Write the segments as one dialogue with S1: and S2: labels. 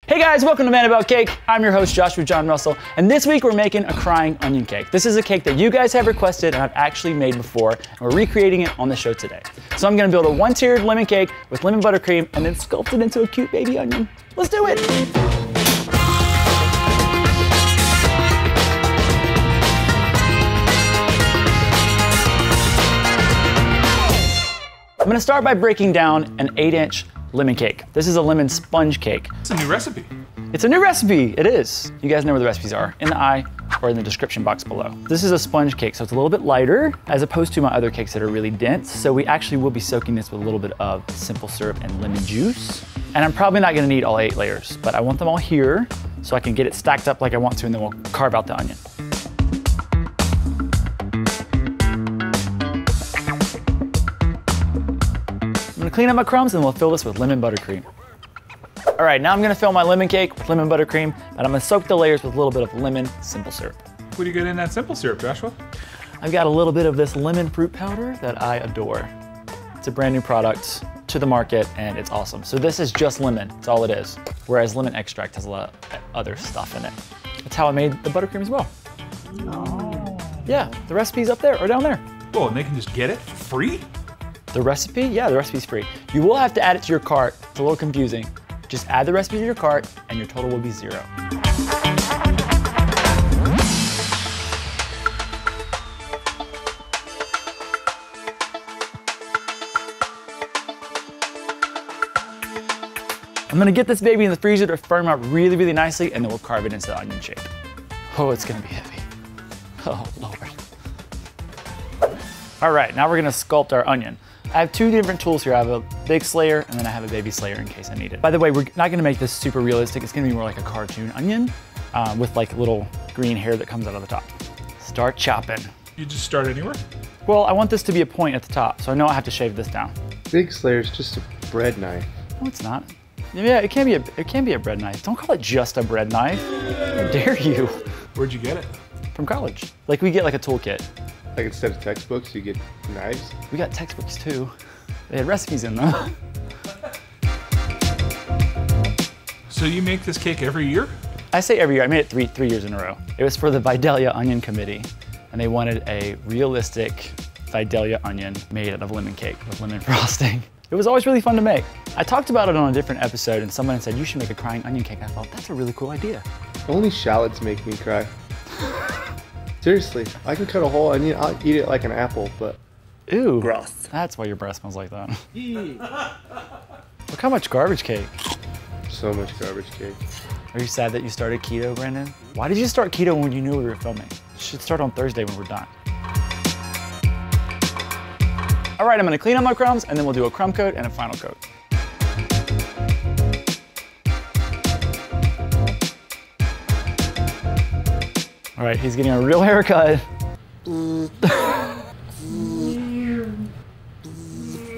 S1: Hey guys, welcome to Man About Cake. I'm your host, Joshua John Russell, and this week we're making a crying onion cake. This is a cake that you guys have requested and I've actually made before, and we're recreating it on the show today. So I'm gonna build a one-tiered lemon cake with lemon buttercream and then sculpt it into a cute baby onion. Let's do it. I'm gonna start by breaking down an 8-inch lemon cake. This is a lemon sponge cake.
S2: It's a new recipe.
S1: It's a new recipe, it is. You guys know where the recipes are, in the eye or in the description box below. This is a sponge cake, so it's a little bit lighter as opposed to my other cakes that are really dense. So we actually will be soaking this with a little bit of simple syrup and lemon juice. And I'm probably not gonna need all 8 layers, but I want them all here so I can get it stacked up like I want to, and then we'll carve out the onion. I'm gonna clean up my crumbs and we'll fill this with lemon buttercream. All right, now I'm gonna fill my lemon cake with lemon buttercream, and I'm gonna soak the layers with a little bit of lemon simple syrup.
S2: What do you get in that simple syrup, Joshua?
S1: I've got a little bit of this lemon fruit powder that I adore. It's a brand new product to the market and it's awesome. So this is just lemon, that's all it is. Whereas lemon extract has a lot of other stuff in it. That's how I made the buttercream as well.
S2: Oh.
S1: Yeah, the recipe's up there or down there.
S2: Oh, and they can just get it for free?
S1: The recipe? Yeah, the recipe's free. You will have to add it to your cart. It's a little confusing. Just add the recipe to your cart and your total will be 0. I'm gonna get this baby in the freezer to firm up really, really nicely, and then we'll carve it into the onion shape. Oh, it's gonna be heavy. Oh, Lord. All right, now we're gonna sculpt our onion. I have 2 different tools here. I have a big slayer and then I have a baby slayer in case I need it. By the way, we're not gonna make this super realistic. It's gonna be more like a cartoon onion with like little green hair that comes out of the top. Start chopping.
S2: You just start anywhere?
S1: Well, I want this to be a point at the top, so I know I have to shave this down.
S3: Big slayer's just a bread knife.
S1: No, it's not. Yeah, it can be a bread knife. Don't call it just a bread knife. How dare you?
S2: Where'd you get it?
S1: From college. Like we get like a toolkit.
S3: Like instead of textbooks, you get knives?
S1: We got textbooks too. They had recipes in them.
S2: So you make this cake every year? I
S1: say every year. I made it three years in a row. It was for the Vidalia Onion Committee, and they wanted a realistic Vidalia onion made out of lemon cake with lemon frosting. It was always really fun to make. I talked about it on a different episode, and someone said, you should make a crying onion cake. I thought, that's a really cool idea.
S3: Only shallots make me cry. Seriously, I can cut a whole onion, I'll eat it like an apple, but...
S1: Ew.
S3: Gross.
S1: That's why your breath smells like that. Look how much garbage cake.
S3: So much garbage cake.
S1: Are you sad that you started keto, Brandon? Why did you start keto when you knew we were filming? You should start on Thursday when we're done. All right, I'm gonna clean up my crumbs and then we'll do a crumb coat and a final coat. All right, he's getting a real haircut.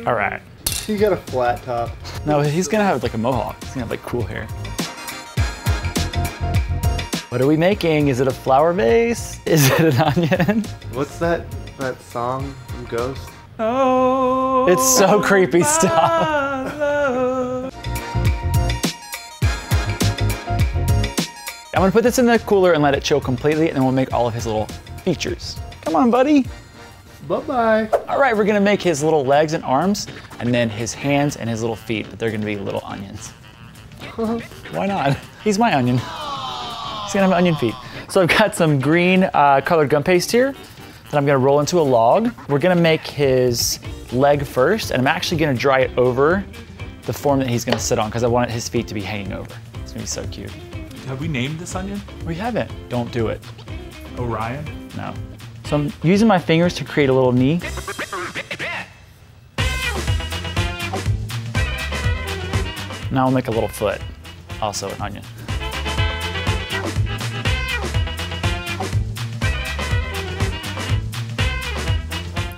S1: All right.
S3: You got a flat top.
S1: No, he's gonna have like a mohawk. He's gonna have like cool hair. What are we making? Is it a flower vase? Is it an onion?
S3: What's that song from Ghost?
S2: Oh,
S1: it's so creepy, stop. I'm gonna put this in the cooler and let it chill completely, and then we'll make all of his little features. Come on, buddy.
S3: Bye-bye.
S1: All right, we're gonna make his little legs and arms, and then his hands and his little feet, but they're gonna be little onions. Why not? He's my onion. He's gonna have onion feet. So I've got some green colored gum paste here that I'm gonna roll into a log. We're gonna make his leg first, and I'm actually gonna dry it over the form that he's gonna sit on because I want his feet to be hanging over. It's gonna be so cute.
S2: Have we named this onion?
S1: We haven't. Don't do it.
S2: Orion?
S1: No. So I'm using my fingers to create a little knee. Now I'll make a little foot, also an onion.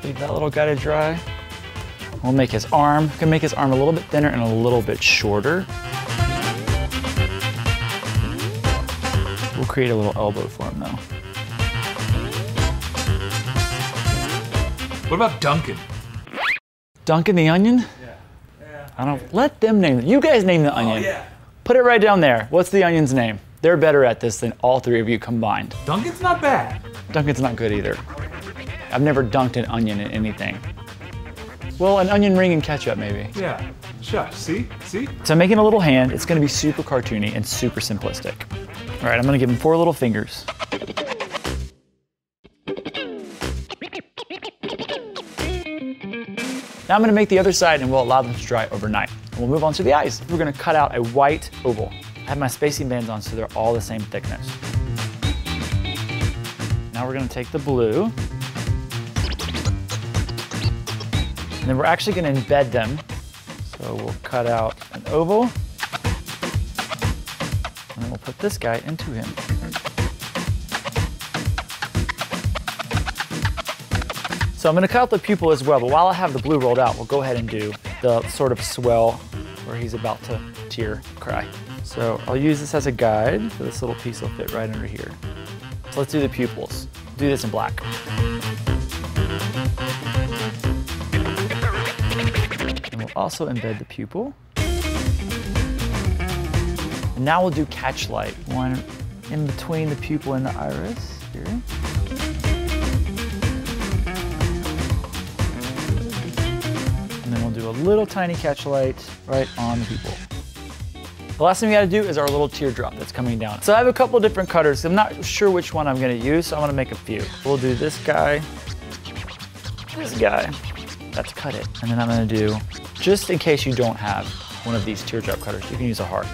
S1: Leave that little guy to dry. We'll make his arm. We can make his arm a little bit thinner and a little bit shorter. We'll create a little elbow for him though.
S2: What about Duncan?
S1: Duncan the onion?
S2: Yeah.
S1: I don't, let them name it. You guys name the onion.
S2: Oh, yeah.
S1: Put it right down there. What's the onion's name? They're better at this than all three of you combined.
S2: Dunkin's not bad.
S1: Dunkin's not good either. I've never dunked an onion in anything. Well, an onion ring and ketchup maybe.
S2: Yeah, shush, see? See?
S1: So I'm making a little hand. It's gonna be super cartoony and super simplistic. All right, I'm gonna give him 4 little fingers. Now I'm gonna make the other side and we'll allow them to dry overnight. And we'll move on to the eyes. We're gonna cut out a white oval. I have my spacing bands on so they're all the same thickness. Now we're gonna take the blue. And then we're actually gonna embed them. So we'll cut out an oval. And then we'll put this guy into him. So I'm gonna cut out the pupil as well, but while I have the blue rolled out, we'll go ahead and do the sort of swell where he's about to tear, cry. So I'll use this as a guide, so this little piece will fit right under here. So let's do the pupils. Do this in black. And we'll also embed the pupil. And now we'll do catch light, one in between the pupil and the iris here. And then we'll do a little tiny catch light right on the pupil. The last thing we gotta do is our little teardrop that's coming down. So I have a couple different cutters. I'm not sure which one I'm gonna use, so I'm gonna make a few. We'll do this guy, that's cut it. And then I'm gonna do, just in case you don't have one of these teardrop cutters, you can use a heart.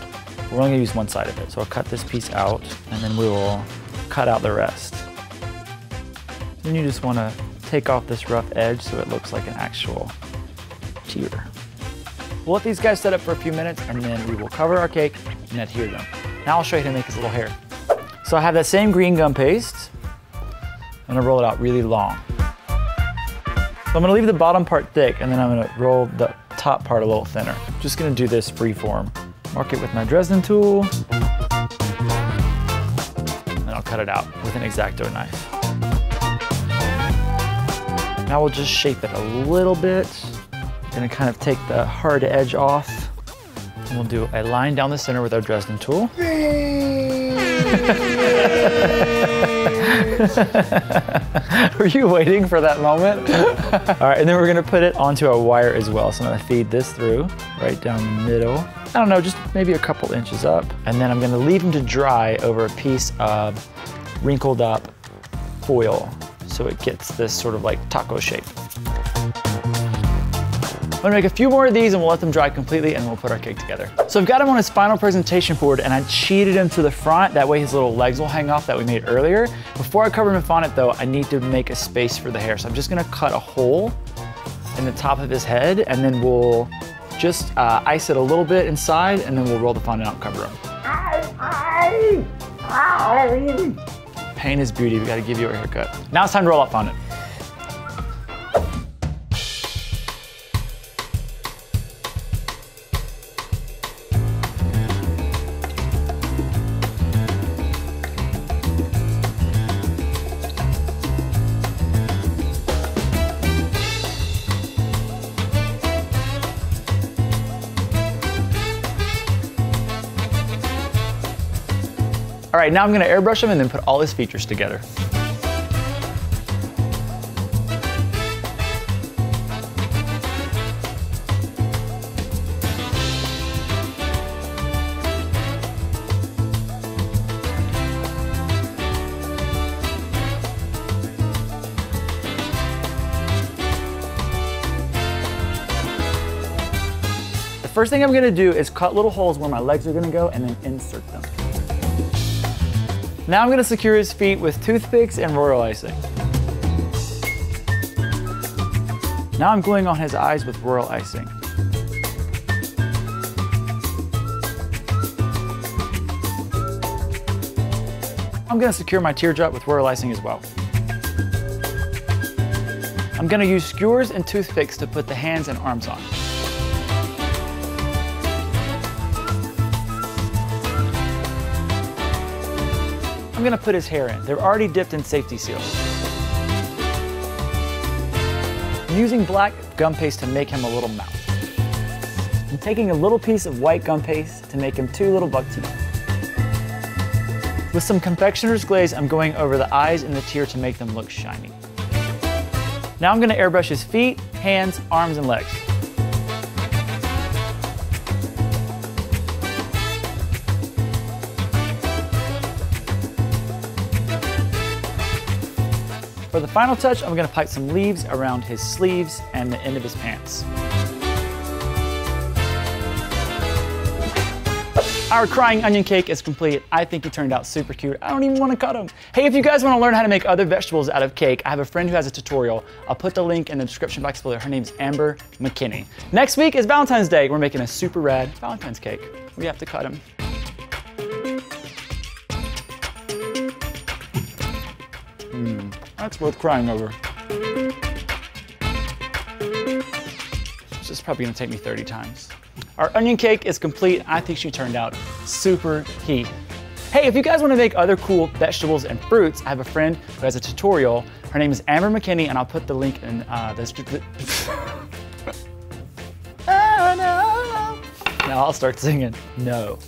S1: We're only gonna use one side of it. So I'll cut this piece out and then we will cut out the rest. Then you just wanna take off this rough edge so it looks like an actual tear. We'll let these guys set up for a few minutes and then we will cover our cake and adhere them. Now I'll show you how to make his little hair. So I have that same green gum paste. I'm gonna roll it out really long. So I'm gonna leave the bottom part thick and then I'm gonna roll the top part a little thinner. I'm just gonna do this free form. Mark it with my Dresden tool. And I'll cut it out with an X-Acto knife. Now we'll just shape it a little bit. Gonna kind of take the hard edge off. And we'll do a line down the center with our Dresden tool. Were you waiting for that moment? All right, and then we're gonna put it onto a wire as well. So I'm gonna feed this through, right down the middle. I don't know, just maybe a couple inches up. And then I'm gonna leave them to dry over a piece of wrinkled up foil so it gets this sort of like taco shape. I'm gonna make a few more of these and we'll let them dry completely and we'll put our cake together. So I've got him on his final presentation board and I cheated him to the front. That way his little legs will hang off that we made earlier. Before I cover him in fondant though, I need to make a space for the hair. So I'm just gonna cut a hole in the top of his head and then we'll just ice it a little bit inside and then we'll roll the fondant out and cover him. Pain is beauty, we gotta give you a haircut. Now it's time to roll out fondant. All right, now I'm gonna airbrush him and then put all his features together. The first thing I'm gonna do is cut little holes where my legs are gonna go and then insert them. Now I'm gonna secure his feet with toothpicks and royal icing. Now I'm gluing on his eyes with royal icing. I'm gonna secure my teardrop with royal icing as well. I'm gonna use skewers and toothpicks to put the hands and arms on. I'm gonna put his hair in. They're already dipped in safety seal. I'm using black gum paste to make him a little mouth. I'm taking a little piece of white gum paste to make him 2 little buck teeth. With some confectioner's glaze, I'm going over the eyes and the tear to make them look shiny. Now I'm gonna airbrush his feet, hands, arms, and legs. For the final touch, I'm gonna pipe some leaves around his sleeves and the end of his pants. Our crying onion cake is complete. I think he turned out super cute. I don't even want to cut him. Hey, if you guys want to learn how to make other vegetables out of cake, I have a friend who has a tutorial. I'll put the link in the description box below. Her name's Amber McKinney. Next week is Valentine's Day. We're making a super rad Valentine's cake. We have to cut him. That's worth crying over. This is probably gonna take me 30 times. Our onion cake is complete. I think she turned out super heat. Hey, if you guys want to make other cool vegetables and fruits, I have a friend who has a tutorial. Her name is Amber McKinney, and I'll put the link in the Now I'll start singing. No.